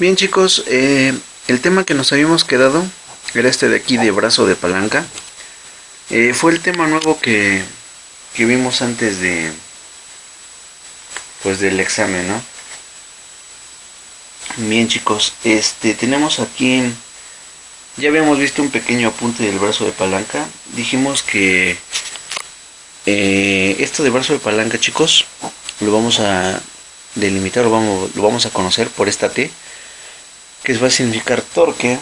Bien chicos, el tema que nos habíamos quedado era este de aquí de brazo de palanca. Fue el tema nuevo que vimos antes de pues del examen, ¿no? Bien chicos, tenemos aquí, ya habíamos visto un pequeño apunte del brazo de palanca. Dijimos que esto de brazo de palanca, chicos, lo vamos a delimitar, lo vamos a conocer por esta T, que va a significar torque.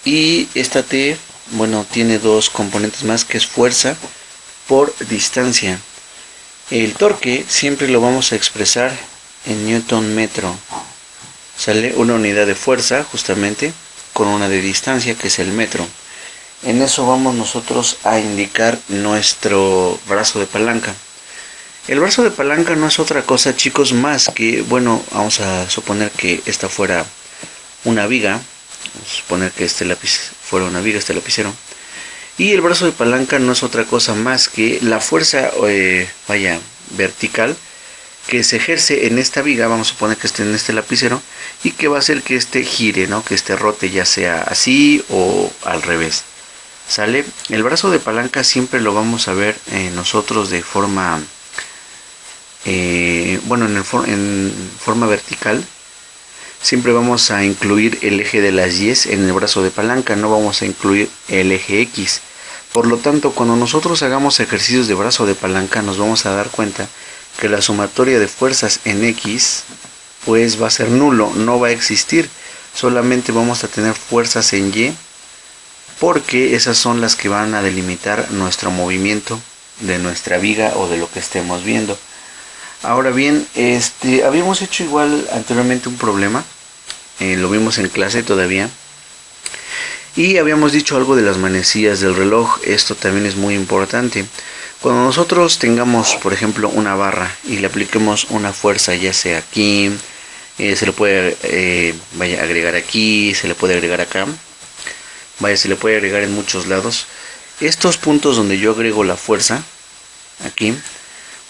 Y esta T, bueno, tiene dos componentes más, que es fuerza por distancia. El torque siempre lo vamos a expresar en newton metro. Sale una unidad de fuerza justamente con una de distancia, que es el metro. En eso vamos nosotros a indicar nuestro brazo de palanca. El brazo de palanca no es otra cosa, chicos, más que, bueno, vamos a suponer que esta fuera una viga. Vamos a suponer que este lápiz fuera una viga, este lapicero. Y el brazo de palanca no es otra cosa más que la fuerza, vertical, que se ejerce en esta viga. Vamos a suponer que esté en este lapicero, y que va a hacer que este gire, ¿no? Que este rote, ya sea así o al revés. ¿Sale? El brazo de palanca siempre lo vamos a ver nosotros de forma, en forma vertical. Siempre vamos a incluir el eje de las Y en el brazo de palanca, no vamos a incluir el eje X. Por lo tanto, cuando nosotros hagamos ejercicios de brazo de palanca, nos vamos a dar cuenta que la sumatoria de fuerzas en X pues va a ser nulo, no va a existir. Solamente vamos a tener fuerzas en Y, porque esas son las que van a delimitar nuestro movimiento de nuestra viga o de lo que estemos viendo. Ahora bien, habíamos hecho igual anteriormente un problema, lo vimos en clase todavía, y habíamos dicho algo de las manecillas del reloj. Esto también es muy importante. Cuando nosotros tengamos, por ejemplo, una barra y le apliquemos una fuerza, ya sea aquí, se le puede agregar aquí, se le puede agregar acá, se le puede agregar en muchos lados. Estos puntos donde yo agrego la fuerza, aquí,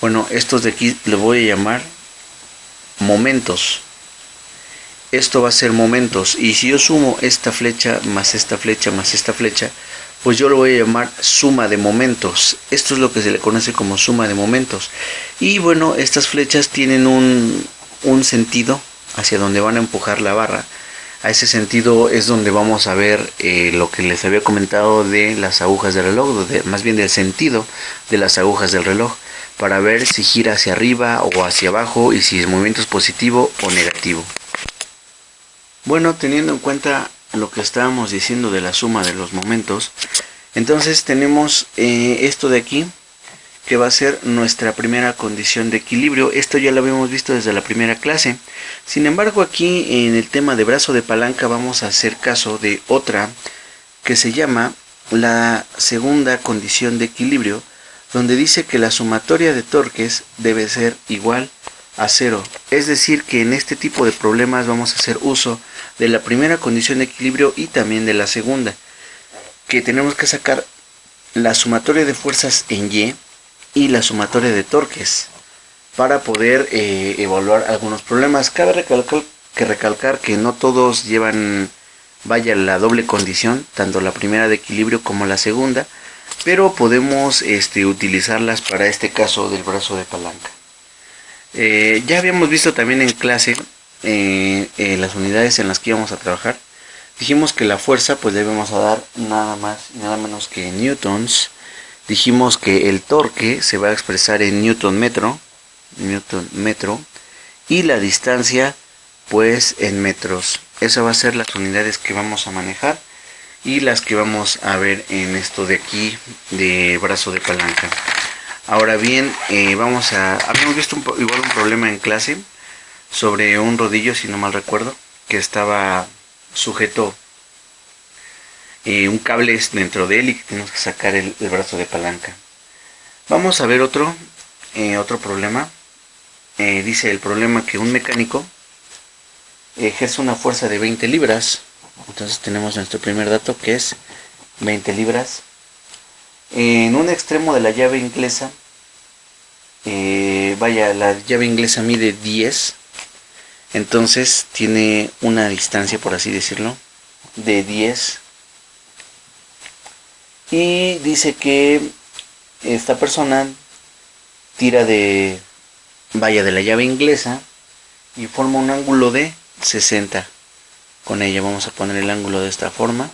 bueno, estos de aquí le voy a llamar momentos. Esto va a ser momentos, y si yo sumo esta flecha más esta flecha más esta flecha, pues yo lo voy a llamar suma de momentos. Esto es lo que se le conoce como suma de momentos. Y bueno, estas flechas tienen un sentido hacia donde van a empujar la barra. A ese sentido es donde vamos a ver lo que les había comentado de las agujas del reloj, más bien del sentido de las agujas del reloj, para ver si gira hacia arriba o hacia abajo, y si el movimiento es positivo o negativo. Bueno, teniendo en cuenta lo que estábamos diciendo de la suma de los momentos, entonces tenemos esto de aquí, que va a ser nuestra primera condición de equilibrio. Esto ya lo habíamos visto desde la primera clase. Sin embargo, aquí en el tema de brazo de palanca vamos a hacer caso de otra que se llama la segunda condición de equilibrio, donde dice que la sumatoria de torques debe ser igual a 0. Es decir, que en este tipo de problemas vamos a hacer uso de la primera condición de equilibrio y también de la segunda, que tenemos que sacar la sumatoria de fuerzas en y la sumatoria de torques para poder evaluar algunos problemas. Cabe recalcar que no todos llevan la doble condición, tanto la primera de equilibrio como la segunda, pero podemos utilizarlas para este caso del brazo de palanca. Ya habíamos visto también en clase las unidades en las que íbamos a trabajar. Dijimos que la fuerza pues debemos a dar nada más y nada menos que en newtons. Dijimos que el torque se va a expresar en newton metro, y la distancia pues en metros. Esas van a ser las unidades que vamos a manejar y las que vamos a ver en esto de aquí de brazo de palanca. Ahora bien, habíamos visto igual un problema en clase sobre un rodillo, si no mal recuerdo, que estaba sujeto un cable dentro de él, y que tenemos que sacar el brazo de palanca. Vamos a ver otro problema. Dice el problema que un mecánico ejerce una fuerza de 20 libras. Entonces tenemos nuestro primer dato, que es 20 libras. En un extremo de la llave inglesa, la llave inglesa mide 10, Entonces tiene una distancia, por así decirlo, de 10. Y dice que esta persona tira de la llave inglesa y forma un ángulo de 60. Con ella vamos a poner el ángulo de esta forma,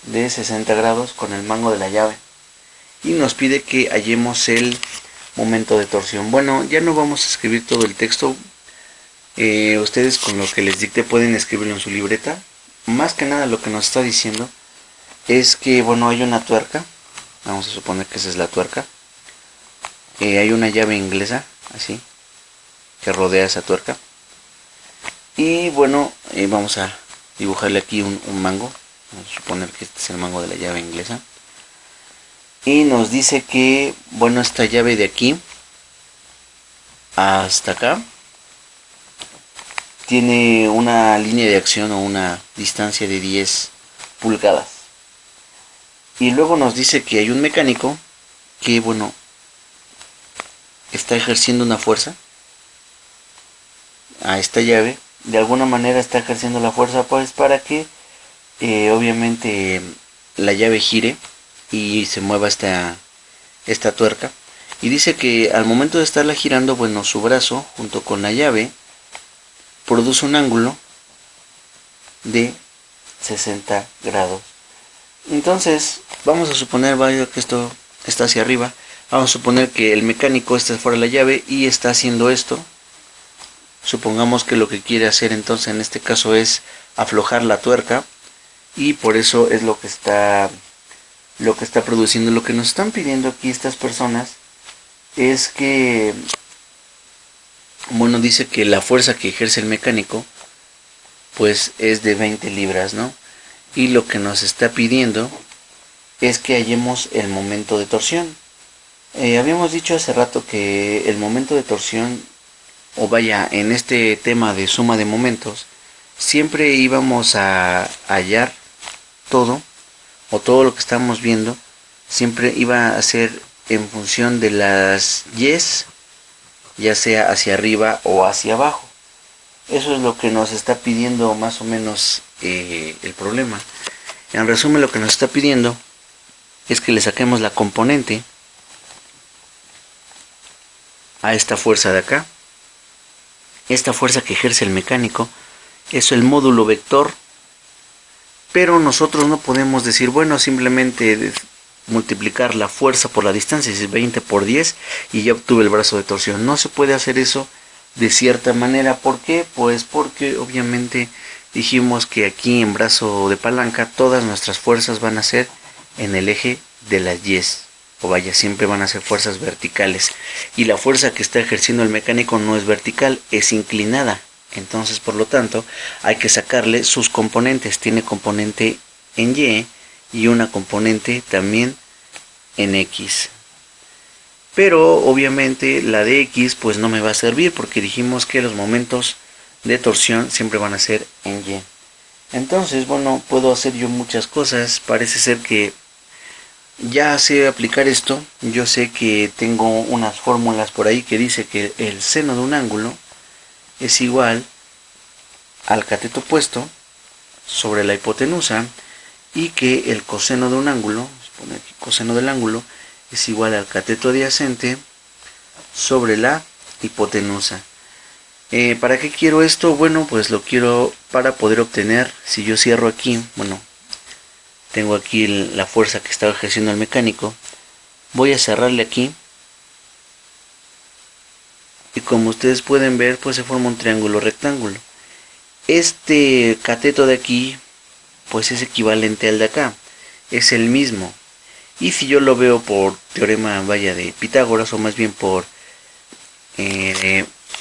de 60 grados con el mango de la llave. Y nos pide que hallemos el momento de torsión. Bueno, ya no vamos a escribir todo el texto. Ustedes con lo que les dicte pueden escribirlo en su libreta. Más que nada lo que nos está diciendo es que, bueno, hay una tuerca. Vamos a suponer que esa es la tuerca. Hay una llave inglesa, así, que rodea esa tuerca. Y bueno, vamos a dibujarle aquí un mango. Vamos a suponer que este es el mango de la llave inglesa. Y nos dice que, bueno, esta llave de aquí hasta acá tiene una línea de acción o una distancia de 10 pulgadas. Y luego nos dice que hay un mecánico que, bueno, está ejerciendo una fuerza a esta llave. De alguna manera está ejerciendo la fuerza, pues, para que obviamente la llave gire y se mueva esta tuerca. Y dice que al momento de estarla girando, bueno, su brazo junto con la llave produce un ángulo de 60 grados. Entonces vamos a suponer, vaya, que esto está hacia arriba. Vamos a suponer que el mecánico está fuera de la llave y está haciendo esto. Supongamos que lo que quiere hacer entonces en este caso es aflojar la tuerca, y por eso es lo que está produciendo. Lo que nos están pidiendo aquí estas personas es que, bueno, dice que la fuerza que ejerce el mecánico pues es de 20 libras, ¿no? Y lo que nos está pidiendo es que hallemos el momento de torsión. Habíamos dicho hace rato que el momento de torsión, o vaya, en este tema de suma de momentos, siempre íbamos a hallar todo, o todo lo que estamos viendo, siempre iba a ser en función de las yes, ya sea hacia arriba o hacia abajo. Eso es lo que nos está pidiendo más o menos el problema. En resumen, lo que nos está pidiendo es que le saquemos la componente a esta fuerza de acá. Esta fuerza que ejerce el mecánico es el módulo vector, pero nosotros no podemos decir, bueno, simplemente multiplicar la fuerza por la distancia, es 20 por 10 y ya obtuve el brazo de torsión. No se puede hacer eso de cierta manera. ¿Por qué? Pues porque obviamente dijimos que aquí en brazo de palanca todas nuestras fuerzas van a ser en el eje de las yes, o vaya, siempre van a ser fuerzas verticales, y la fuerza que está ejerciendo el mecánico no es vertical, es inclinada. Entonces, por lo tanto, hay que sacarle sus componentes. Tiene componente en Y y una componente también en X. Pero obviamente la de X pues no me va a servir, porque dijimos que los momentos de torsión siempre van a ser en Y. Entonces, bueno, puedo hacer yo muchas cosas. Parece ser que ya sé aplicar esto. Yo sé que tengo unas fórmulas por ahí que dice que el seno de un ángulo es igual al cateto opuesto sobre la hipotenusa, y que el coseno de un ángulo, vamos a poner aquí coseno del ángulo, es igual al cateto adyacente sobre la hipotenusa. ¿Para qué quiero esto? Bueno, pues lo quiero para poder obtener, si yo cierro aquí, bueno, tengo aquí la fuerza que está ejerciendo el mecánico, voy a cerrarle aquí, y como ustedes pueden ver, pues se forma un triángulo rectángulo. Este cateto de aquí pues es equivalente al de acá, es el mismo. Y si yo lo veo por teorema, vaya, de Pitágoras, o más bien por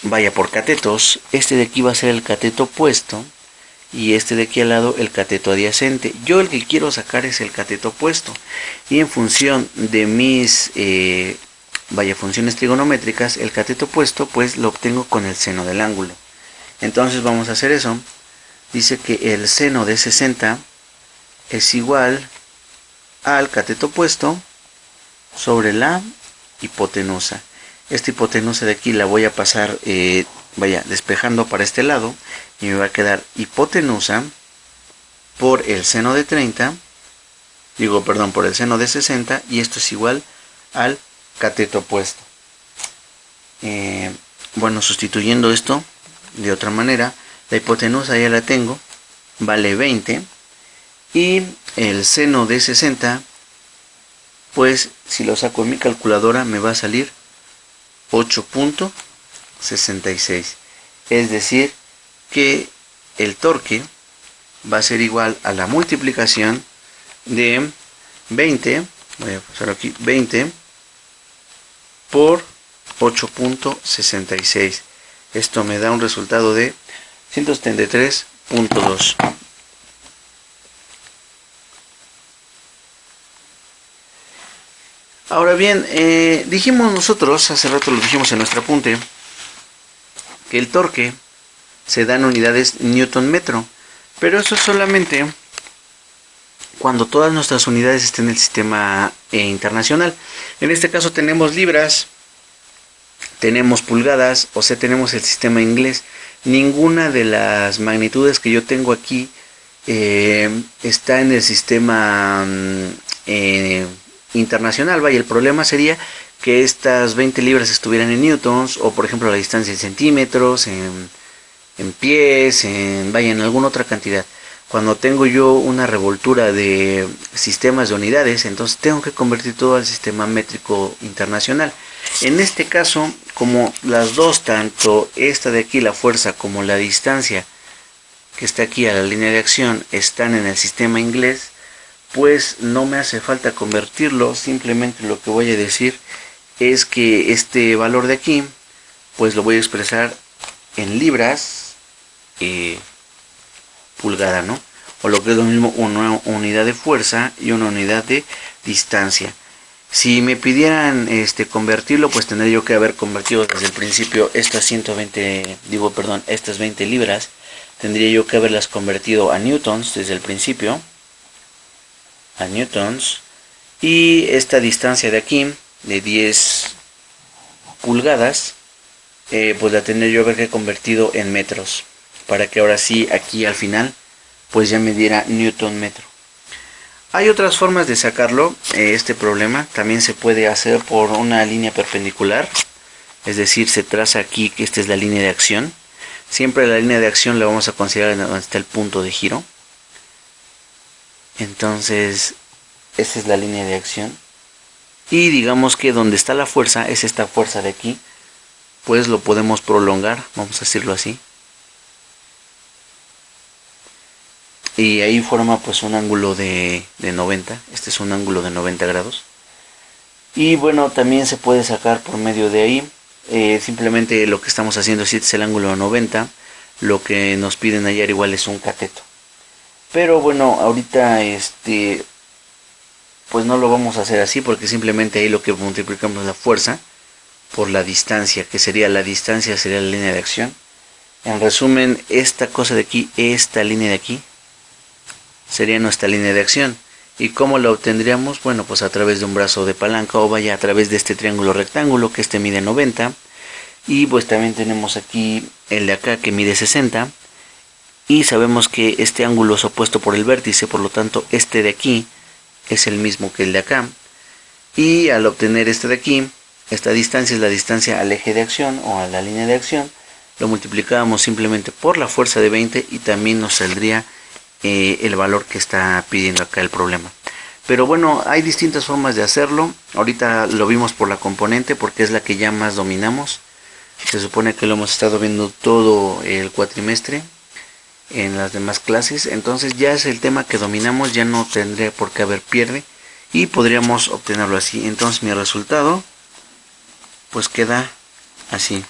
vaya, por catetos, este de aquí va a ser el cateto opuesto y este de aquí al lado el cateto adyacente. Yo el que quiero sacar es el cateto opuesto, y en función de mis funciones trigonométricas, el cateto opuesto pues lo obtengo con el seno del ángulo. Entonces vamos a hacer eso. Dice que el seno de 60 es igual al cateto opuesto sobre la hipotenusa. Esta hipotenusa de aquí la voy a pasar vaya despejando para este lado y me va a quedar hipotenusa por el seno de 30, por el seno de 60, y esto es igual al cateto opuesto. Bueno, sustituyendo esto de otra manera, la hipotenusa ya la tengo, vale 20, y el seno de 60, pues si lo saco en mi calculadora me va a salir 8.66. Es decir, que el torque va a ser igual a la multiplicación de 20, voy a pasar aquí, 20 por 8.66. Esto me da un resultado de 173.2. Ahora bien, dijimos nosotros, hace rato lo dijimos en nuestro apunte, que el torque se da en unidades Newton metro, pero eso es solamente cuando todas nuestras unidades estén en el sistema internacional. En este caso tenemos libras, tenemos pulgadas, o sea, tenemos el sistema inglés. Ninguna de las magnitudes que yo tengo aquí está en el sistema internacional. Vaya, el problema sería que estas 20 libras estuvieran en newtons, o por ejemplo la distancia en centímetros, en pies, en alguna otra cantidad. Cuando tengo yo una revoltura de sistemas de unidades, entonces tengo que convertir todo al sistema métrico internacional. En este caso, como las dos, tanto esta de aquí, la fuerza, como la distancia que está aquí a la línea de acción, están en el sistema inglés, pues no me hace falta convertirlo. Simplemente lo que voy a decir es que este valor de aquí, pues lo voy a expresar en libras pulgada, ¿no? O lo que es lo mismo, una unidad de fuerza y una unidad de distancia. Si me pidieran convertirlo, pues tendría yo que haber convertido desde el principio estas 20 libras, tendría yo que haberlas convertido a newtons desde el principio, a newtons, y esta distancia de aquí, de 10 pulgadas, pues la tendría yo haber convertido en metros, para que ahora sí, aquí al final, pues ya me diera newton metro. Hay otras formas de sacarlo, este problema. También se puede hacer por una línea perpendicular, es decir, se traza aquí que esta es la línea de acción. Siempre la línea de acción la vamos a considerar donde está el punto de giro. Entonces, esta es la línea de acción. Y digamos que donde está la fuerza, es esta fuerza de aquí, pues lo podemos prolongar, vamos a decirlo así. Y ahí forma pues un ángulo de 90, este es un ángulo de 90 grados. Y bueno, también se puede sacar por medio de ahí, simplemente lo que estamos haciendo es el ángulo de 90, lo que nos piden hallar igual es un cateto. Pero bueno, ahorita pues no lo vamos a hacer así, porque simplemente ahí lo que multiplicamos es la fuerza por la distancia, que sería la distancia, sería la línea de acción. En resumen, esta cosa de aquí, esta línea de aquí, sería nuestra línea de acción. ¿Y cómo la obtendríamos? Bueno, pues a través de un brazo de palanca, o vaya a través de este triángulo rectángulo, que mide 90. Y pues también tenemos aquí el de acá, que mide 60. Y sabemos que este ángulo es opuesto por el vértice, por lo tanto este de aquí es el mismo que el de acá. Y al obtener este de aquí, esta distancia es la distancia al eje de acción o a la línea de acción, lo multiplicábamos simplemente por la fuerza de 20 y también nos saldría el valor que está pidiendo acá el problema. Pero bueno, hay distintas formas de hacerlo. Ahorita lo vimos por la componente, porque es la que ya más dominamos. Se supone que lo hemos estado viendo todo el cuatrimestre en las demás clases, entonces ya es el tema que dominamos, ya no tendría por qué haber pierde y podríamos obtenerlo así. Entonces mi resultado pues queda así.